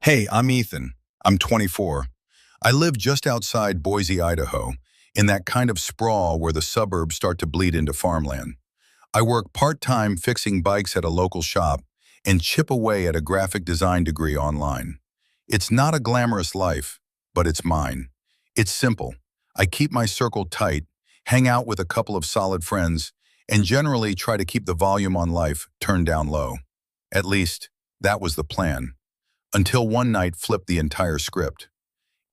Hey, I'm Ethan. I'm 24. I live just outside Boise, Idaho, in that kind of sprawl where the suburbs start to bleed into farmland. I work part-time fixing bikes at a local shop and chip away at a graphic design degree online. It's not a glamorous life, but it's mine. It's simple. I keep my circle tight, hang out with a couple of solid friends, and generally try to keep the volume on life turned down low. At least, that was the plan until one night flipped the entire script.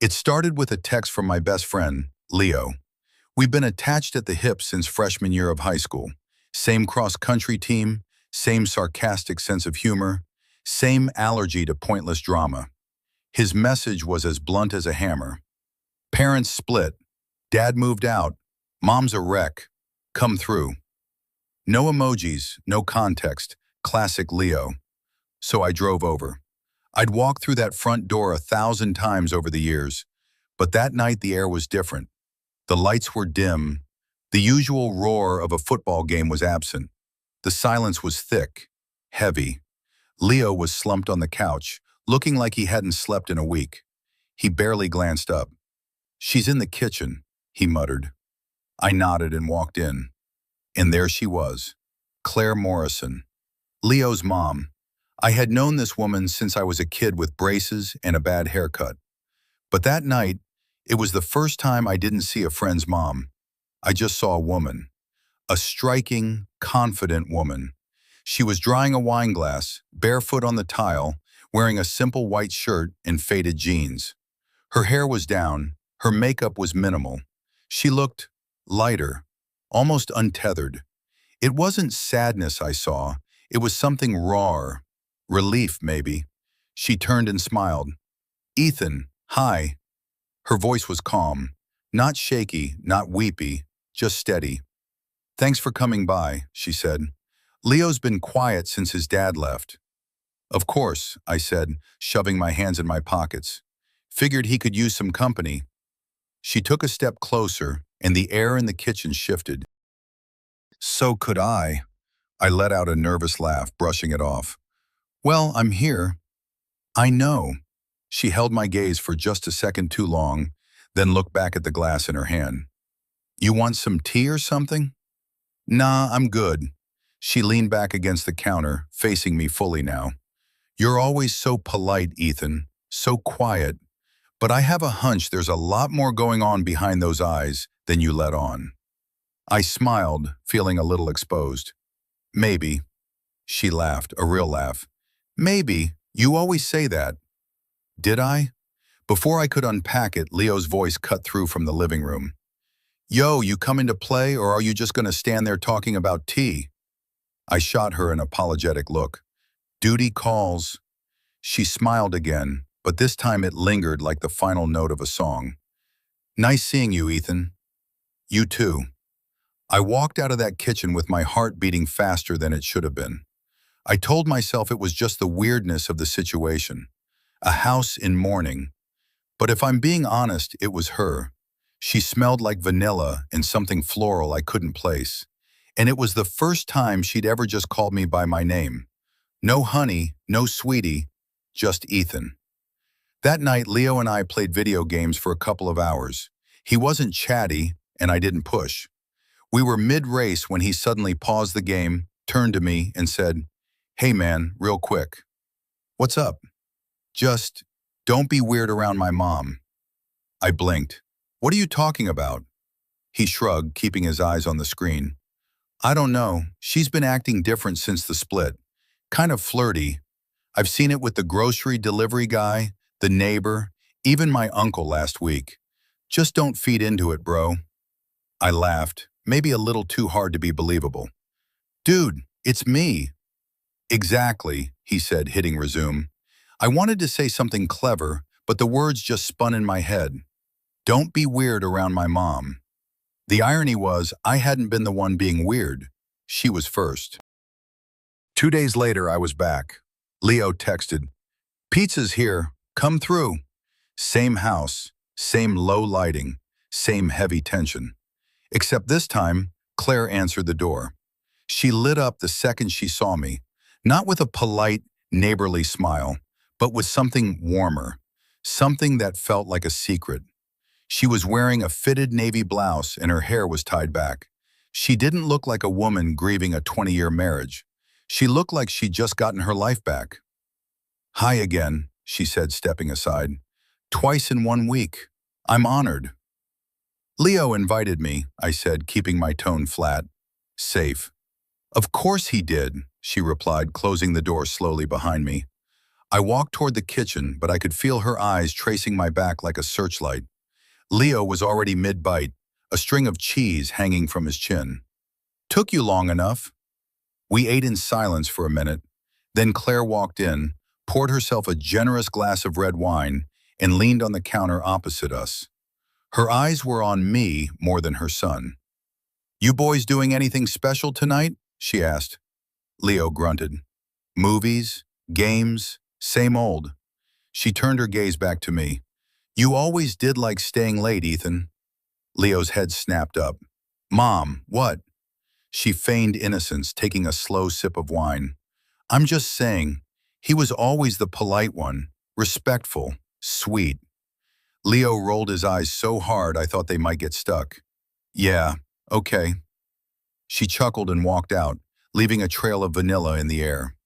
It started with a text from my best friend, Leo. We've been attached at the hip since freshman year of high school. Same cross-country team, same sarcastic sense of humor, same allergy to pointless drama. His message was as blunt as a hammer. Parents split. Dad moved out. Mom's a wreck. Come through. No emojis, no context. Classic Leo. So I drove over. I'd walked through that front door 1,000 times over the years, but that night the air was different. The lights were dim. The usual roar of a football game was absent. The silence was thick, heavy. Leo was slumped on the couch, looking like he hadn't slept in a week. He barely glanced up. "She's in the kitchen," he muttered. I nodded and walked in. And there she was, Claire Morrison, Leo's mom. I had known this woman since I was a kid with braces and a bad haircut. But that night, it was the first time I didn't see a friend's mom. I just saw a woman. A striking, confident woman. She was drying a wine glass, barefoot on the tile, wearing a simple white shirt and faded jeans. Her hair was down, her makeup was minimal. She looked lighter, almost untethered. It wasn't sadness I saw, it was something raw. Relief, maybe. She turned and smiled. "Ethan, hi." Her voice was calm. Not shaky, not weepy, just steady. "Thanks for coming by," she said. "Leo's been quiet since his dad left." "Of course," I said, shoving my hands in my pockets. "Figured he could use some company." She took a step closer, and the air in the kitchen shifted. "So could I." I let out a nervous laugh, brushing it off. "Well, I'm here." "I know." She held my gaze for just a second too long, then looked back at the glass in her hand. "You want some tea or something?" "Nah, I'm good." She leaned back against the counter, facing me fully now. "You're always so polite, Ethan, so quiet, but I have a hunch there's a lot more going on behind those eyes than you let on." I smiled, feeling a little exposed. "Maybe." She laughed, a real laugh. "Maybe. You always say that." Did I? Before I could unpack it, Leo's voice cut through from the living room. "Yo, you coming to play, or are you just going to stand there talking about tea?" I shot her an apologetic look. "Duty calls." She smiled again, but this time it lingered like the final note of a song. "Nice seeing you, Ethan." "You too." I walked out of that kitchen with my heart beating faster than it should have been. I told myself it was just the weirdness of the situation. A house in mourning. But if I'm being honest, it was her. She smelled like vanilla and something floral I couldn't place. And it was the first time she'd ever just called me by my name. No honey, no sweetie, just Ethan. That night, Leo and I played video games for a couple of hours. He wasn't chatty, and I didn't push. We were mid-race when he suddenly paused the game, turned to me, and said, "Hey man, real quick." "What's up?" "Just, don't be weird around my mom." I blinked. "What are you talking about?" He shrugged, keeping his eyes on the screen. "I don't know. She's been acting different since the split. Kind of flirty. I've seen it with the grocery delivery guy, the neighbor, even my uncle last week. Just don't feed into it, bro." I laughed, maybe a little too hard to be believable. "Dude, it's me." "Exactly," he said, hitting resume. I wanted to say something clever, but the words just spun in my head. "Don't be weird around my mom." The irony was, I hadn't been the one being weird. She was first. 2 days later, I was back. Leo texted, "Pizza's here. Come through." Same house, same low lighting, same heavy tension. Except this time, Claire answered the door. She lit up the second she saw me, not with a polite, neighborly smile, but with something warmer, something that felt like a secret. She was wearing a fitted navy blouse and her hair was tied back. She didn't look like a woman grieving a 20-year marriage. She looked like she'd just gotten her life back. "Hi again," she said, stepping aside. "Twice in 1 week. I'm honored." "Leo invited me," I said, keeping my tone flat. "Safe." "Of course he did," she replied, closing the door slowly behind me. I walked toward the kitchen, but I could feel her eyes tracing my back like a searchlight. Leo was already mid-bite, a string of cheese hanging from his chin. "Took you long enough." We ate in silence for a minute. Then Claire walked in, poured herself a generous glass of red wine, and leaned on the counter opposite us. Her eyes were on me more than her son. "You boys doing anything special tonight?" she asked. Leo grunted. "Movies, games, same old." She turned her gaze back to me. "You always did like staying late, Ethan." Leo's head snapped up. "Mom, what?" She feigned innocence, taking a slow sip of wine. "I'm just saying, he was always the polite one, respectful, sweet." Leo rolled his eyes so hard I thought they might get stuck. "Yeah, okay." She chuckled and walked out, leaving a trail of vanilla in the air.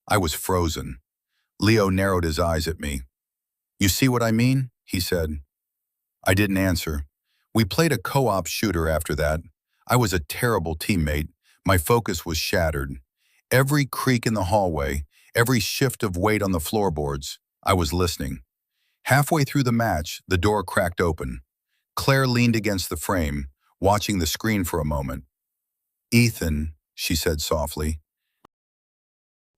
I was frozen. Leo narrowed his eyes at me. "You see what I mean?" he said. I didn't answer. We played a co-op shooter after that. I was a terrible teammate. My focus was shattered. Every creak in the hallway, every shift of weight on the floorboards, I was listening. Halfway through the match, the door cracked open. Claire leaned against the frame, watching the screen for a moment. "Ethan," she said softly,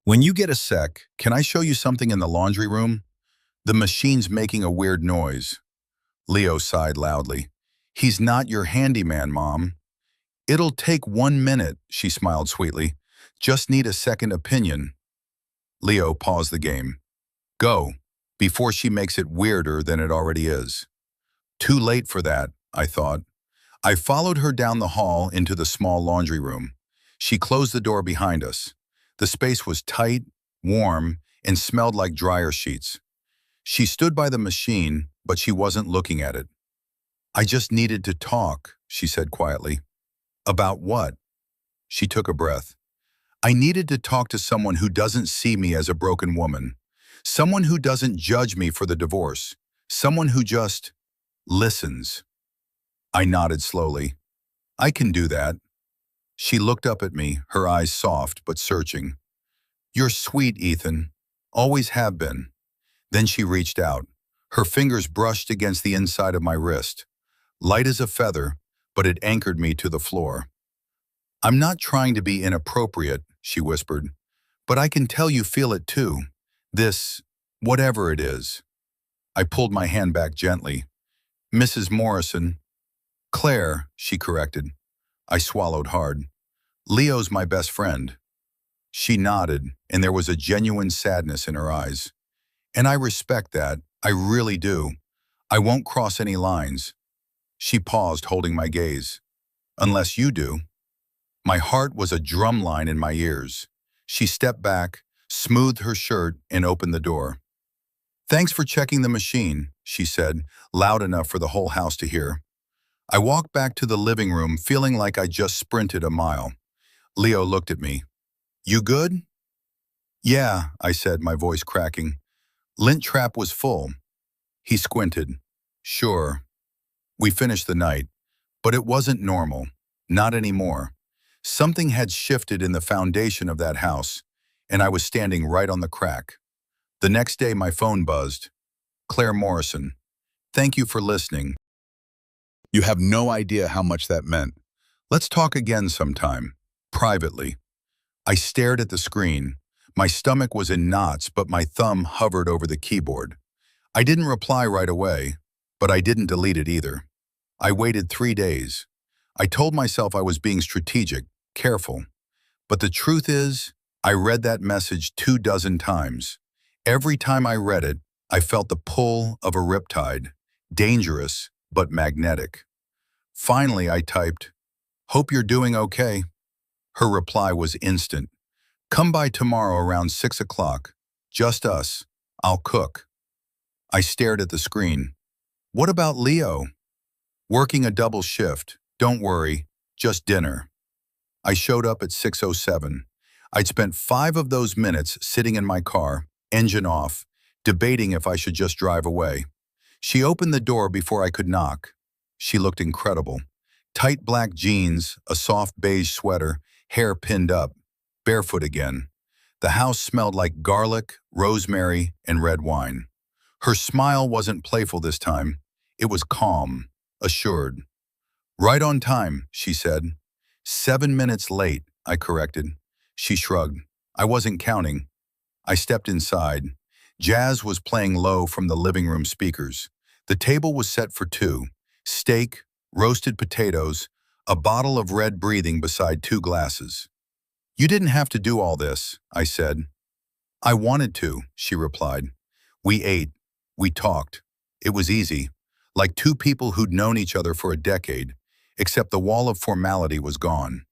"when you get a sec, can I show you something in the laundry room? The machine's making a weird noise." Leo sighed loudly. "He's not your handyman, Mom." "It'll take 1 minute," she smiled sweetly. "Just need a second opinion." Leo paused the game. "Go," before she makes it weirder than it already is. Too late for that, I thought. I followed her down the hall into the small laundry room. She closed the door behind us. The space was tight, warm, and smelled like dryer sheets. She stood by the machine, but she wasn't looking at it. "I just needed to talk," she said quietly. "About what?" She took a breath. "I needed to talk to someone who doesn't see me as a broken woman. Someone who doesn't judge me for the divorce. Someone who just listens." I nodded slowly. "I can do that." She looked up at me, her eyes soft but searching. "You're sweet, Ethan. Always have been." Then she reached out. Her fingers brushed against the inside of my wrist. Light as a feather, but it anchored me to the floor. "I'm not trying to be inappropriate," she whispered, "but I can tell you feel it too. This, whatever it is." I pulled my hand back gently. "Mrs. Morrison." "Claire," she corrected. I swallowed hard. "Leo's my best friend." She nodded, and there was a genuine sadness in her eyes. "And I respect that. I really do. I won't cross any lines." She paused, holding my gaze. "Unless you do." My heart was a drum line in my ears. She stepped back, smoothed her shirt, and opened the door. "Thanks for checking the machine," she said, loud enough for the whole house to hear. I walked back to the living room, feeling like I just sprinted a mile. Leo looked at me. "You good?" "Yeah," I said, my voice cracking. "Lint trap was full." He squinted. "Sure." We finished the night, but it wasn't normal. Not anymore. Something had shifted in the foundation of that house, and I was standing right on the crack. The next day my phone buzzed. "Claire Morrison, thank you for listening. You have no idea how much that meant. Let's talk again sometime, privately." I stared at the screen. My stomach was in knots, but my thumb hovered over the keyboard. I didn't reply right away, but I didn't delete it either. I waited 3 days. I told myself I was being strategic, careful. But the truth is, I read that message 24 times. Every time I read it, I felt the pull of a riptide, dangerous but magnetic. Finally, I typed, "Hope you're doing okay." Her reply was instant. "Come by tomorrow around 6 o'clock. Just us. I'll cook. I stared at the screen. What about Leo? Working a double shift. Don't worry, just dinner. I showed up at 6:07. I'd spent 5 of those minutes sitting in my car, engine off, debating if I should just drive away. She opened the door before I could knock. She looked incredible. Tight black jeans, a soft beige sweater, hair pinned up, barefoot again. The house smelled like garlic, rosemary, and red wine. Her smile wasn't playful this time. It was calm, assured. Right on time, she said. 7 minutes late, I corrected. She shrugged. I wasn't counting. I stepped inside. Jazz was playing low from the living room speakers. The table was set for two: steak, roasted potatoes, a bottle of red breathing beside 2 glasses. You didn't have to do all this, I said. I wanted to, she replied. We ate. We talked. It was easy, like two people who'd known each other for a decade, except the wall of formality was gone.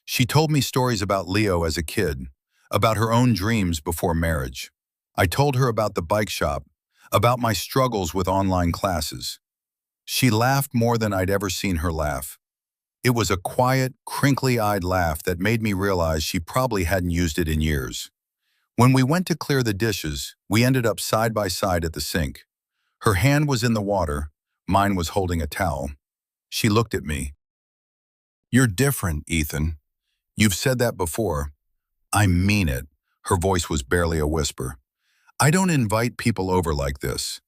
She told me stories about Leo as a kid, about her own dreams before marriage. I told her about the bike shop, about my struggles with online classes. She laughed more than I'd ever seen her laugh. It was a quiet, crinkly-eyed laugh that made me realize she probably hadn't used it in years. When we went to clear the dishes, we ended up side by side at the sink. Her hand was in the water, mine was holding a towel. She looked at me. You're different, Ethan. You've said that before. I mean it. Her voice was barely a whisper. I don't invite people over like this.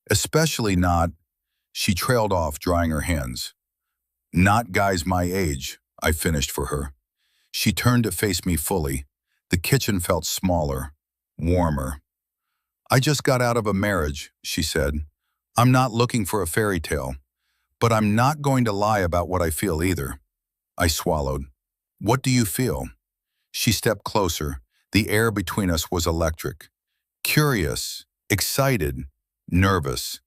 Especially not. She trailed off, drying her hands. Not guys my age, I finished for her. She turned to face me fully. The kitchen felt smaller, warmer. I just got out of a marriage, she said. I'm not looking for a fairy tale, but I'm not going to lie about what I feel either. I swallowed. What do you feel? She stepped closer. The air between us was electric. Curious, excited, nervous.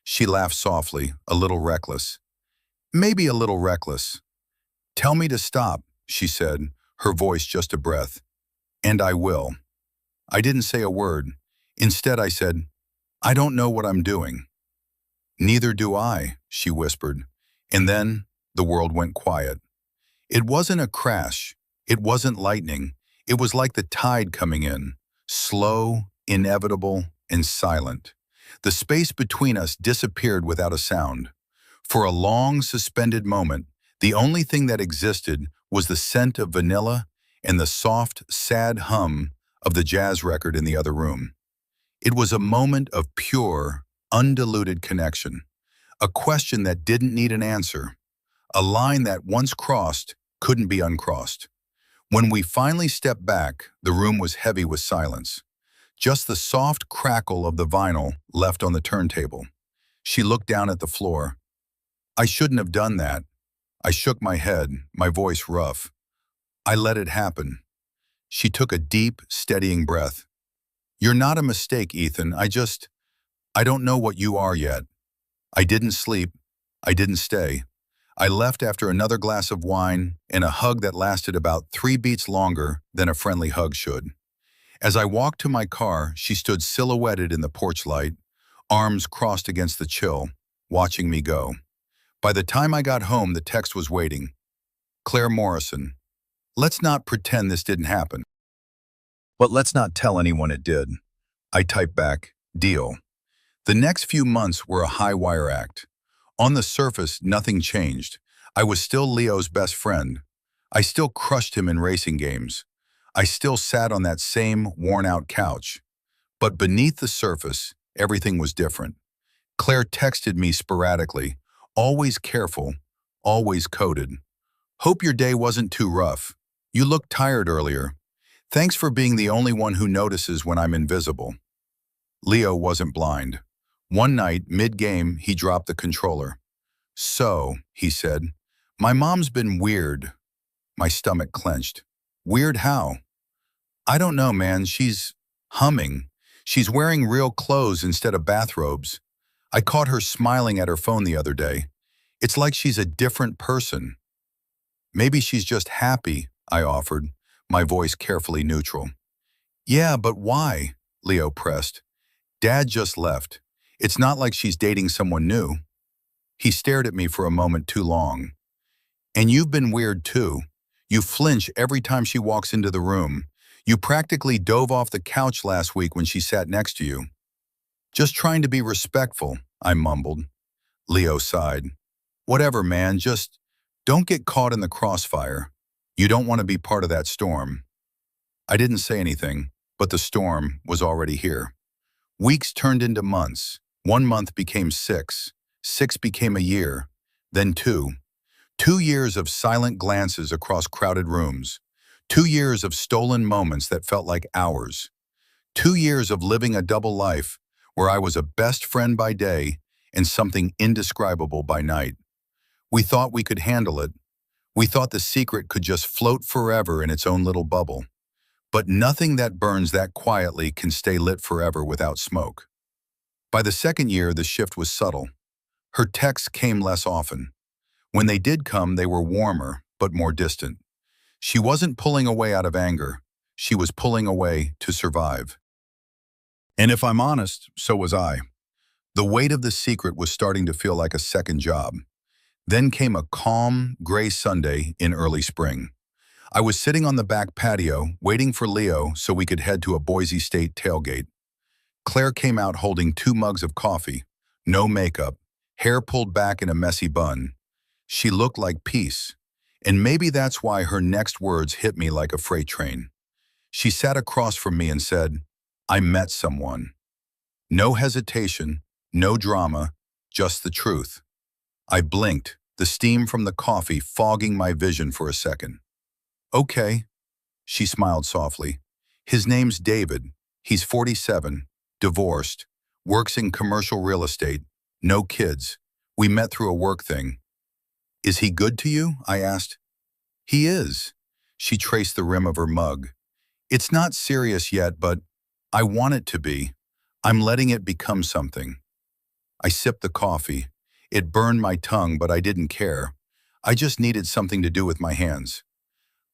She laughed softly, a little reckless. Maybe a little reckless. Tell me to stop, she said, her voice just a breath. And I will. I didn't say a word. Instead, I said, I don't know what I'm doing. Neither do I, she whispered. And then the world went quiet. It wasn't a crash. It wasn't lightning. It was like the tide coming in, slow, inevitable, and silent. The space between us disappeared without a sound. For a long, suspended moment, the only thing that existed was the scent of vanilla and the soft, sad hum of the jazz record in the other room. It was a moment of pure, undiluted connection, a question that didn't need an answer, a line that once crossed couldn't be uncrossed. When we finally stepped back, the room was heavy with silence. Just the soft crackle of the vinyl left on the turntable. She looked down at the floor. I shouldn't have done that. I shook my head, my voice rough. I let it happen. She took a deep, steadying breath. You're not a mistake, Ethan. I don't know what you are yet. I didn't sleep. I didn't stay. I left after another glass of wine and a hug that lasted about 3 beats longer than a friendly hug should. As I walked to my car, she stood silhouetted in the porch light, arms crossed against the chill, watching me go. By the time I got home, the text was waiting. Claire Morrison. Let's not pretend this didn't happen. But let's not tell anyone it did. I typed back, deal. The next few months were a high-wire act. On the surface, nothing changed. I was still Leo's best friend. I still crushed him in racing games. I still sat on that same worn-out couch. But beneath the surface, everything was different. Claire texted me sporadically, always careful, always coded. Hope your day wasn't too rough. You looked tired earlier. Thanks for being the only one who notices when I'm invisible. Leo wasn't blind. One night, mid-game, he dropped the controller. So, he said, my mom's been weird. My stomach clenched. Weird how? I don't know, man. She's humming. She's wearing real clothes instead of bathrobes. I caught her smiling at her phone the other day. It's like she's a different person. Maybe she's just happy, I offered, my voice carefully neutral. Yeah, but why? Leo pressed. Dad just left. It's not like she's dating someone new. He stared at me for a moment too long. And you've been weird too. You flinch every time she walks into the room. You practically dove off the couch last week when she sat next to you. Just trying to be respectful, I mumbled. Leo sighed. Whatever, man, just don't get caught in the crossfire. You don't want to be part of that storm. I didn't say anything, but the storm was already here. Weeks turned into months. 1 month became 6. 6 became a year. Then 2. 2 years of silent glances across crowded rooms. 2 years of stolen moments that felt like hours. 2 years of living a double life where I was a best friend by day and something indescribable by night. We thought we could handle it. We thought the secret could just float forever in its own little bubble. But nothing that burns that quietly can stay lit forever without smoke. By the second year, the shift was subtle. Her texts came less often. When they did come, they were warmer, but more distant. She wasn't pulling away out of anger. She was pulling away to survive. And if I'm honest, so was I. The weight of the secret was starting to feel like a second job. Then came a calm, gray Sunday in early spring. I was sitting on the back patio, waiting for Leo so we could head to a Boise State tailgate. Claire came out holding 2 mugs of coffee, no makeup, hair pulled back in a messy bun. She looked like peace, and maybe that's why her next words hit me like a freight train. She sat across from me and said, "I met someone." No hesitation, no drama, just the truth. I blinked, the steam from the coffee fogging my vision for a second. "Okay," she smiled softly. "His name's David. He's 47, divorced, works in commercial real estate, no kids. We met through a work thing." "Is he good to you?" I asked. "He is." She traced the rim of her mug. "It's not serious yet, but I want it to be. I'm letting it become something." I sipped the coffee. It burned my tongue, but I didn't care. I just needed something to do with my hands.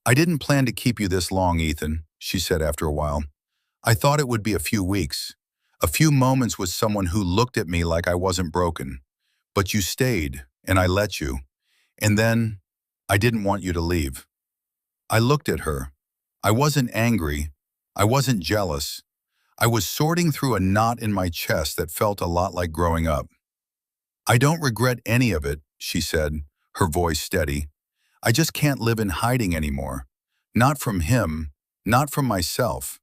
"I didn't plan to keep you this long, Ethan," she said after a while. "I thought it would be a few weeks, a few moments with someone who looked at me like I wasn't broken. But you stayed, and I let you. And then, I didn't want you to leave." I looked at her. I wasn't angry. I wasn't jealous. I was sorting through a knot in my chest that felt a lot like growing up. "I don't regret any of it," she said, her voice steady. "I just can't live in hiding anymore. Not from him, not from myself."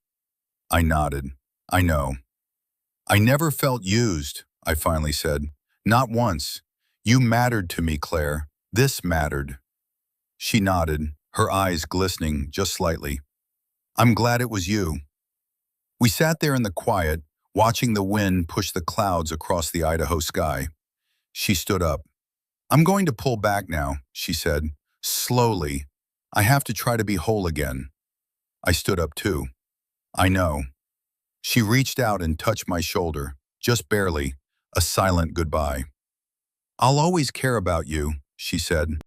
I nodded. "I know." "I never felt used," I finally said. "Not once. You mattered to me, Claire. This mattered." She nodded, her eyes glistening just slightly. "I'm glad it was you." We sat there in the quiet, watching the wind push the clouds across the Idaho sky. She stood up. "I'm going to pull back now," she said, slowly. "I have to try to be whole again." I stood up too. "I know." She reached out and touched my shoulder, just barely, a silent goodbye. "I'll always care about you," she said.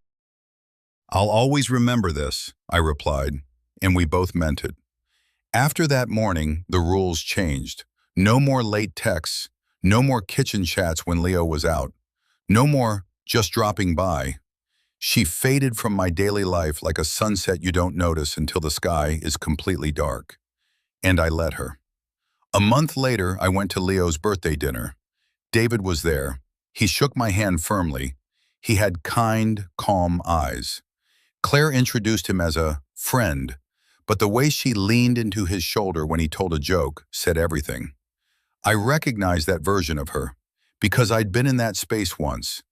"I'll always remember this," I replied, and we both meant it. After that morning, the rules changed. No more late texts, no more kitchen chats when Leo was out, no more just dropping by. She faded from my daily life like a sunset you don't notice until the sky is completely dark. And I let her. A month later, I went to Leo's birthday dinner. David was there. He shook my hand firmly. He had kind, calm eyes. Claire introduced him as a friend, but the way she leaned into his shoulder when he told a joke said everything. I recognized that version of her, because I'd been in that space once,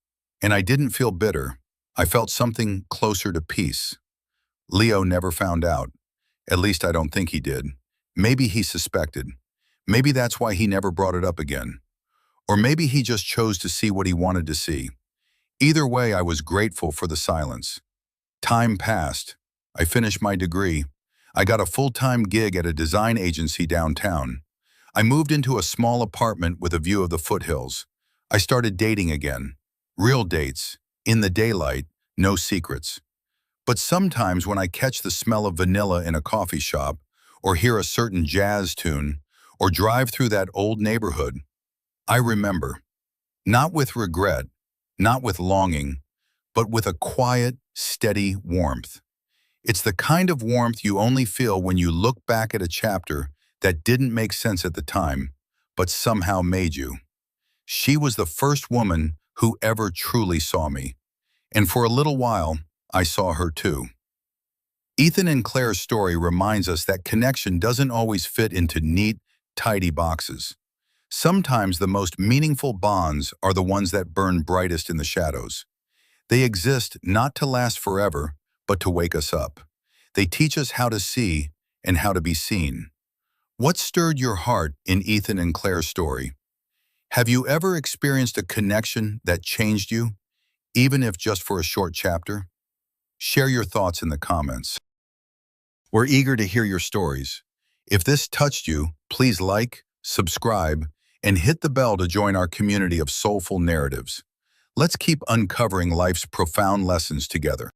and I didn't feel bitter. I felt something closer to peace. Leo never found out. At least I don't think he did. Maybe he suspected. Maybe that's why he never brought it up again. Or maybe he just chose to see what he wanted to see. Either way, I was grateful for the silence. Time passed. I finished my degree. I got a full-time gig at a design agency downtown. I moved into a small apartment with a view of the foothills. I started dating again. Real dates. In the daylight. No secrets. But sometimes when I catch the smell of vanilla in a coffee shop, or hear a certain jazz tune, or drive through that old neighborhood. I remember, not with regret, not with longing, but with a quiet, steady warmth. It's the kind of warmth you only feel when you look back at a chapter that didn't make sense at the time, but somehow made you. She was the first woman who ever truly saw me. And for a little while, I saw her too. Ethan and Claire's story reminds us that connection doesn't always fit into neat, tidy boxes. Sometimes the most meaningful bonds are the ones that burn brightest in the shadows. They exist not to last forever, but to wake us up. They teach us how to see and how to be seen. What stirred your heart in Ethan and Claire's story? Have you ever experienced a connection that changed you, even if just for a short chapter? Share your thoughts in the comments. We're eager to hear your stories. If this touched you, please like, subscribe, and hit the bell to join our community of soulful narratives. Let's keep uncovering life's profound lessons together.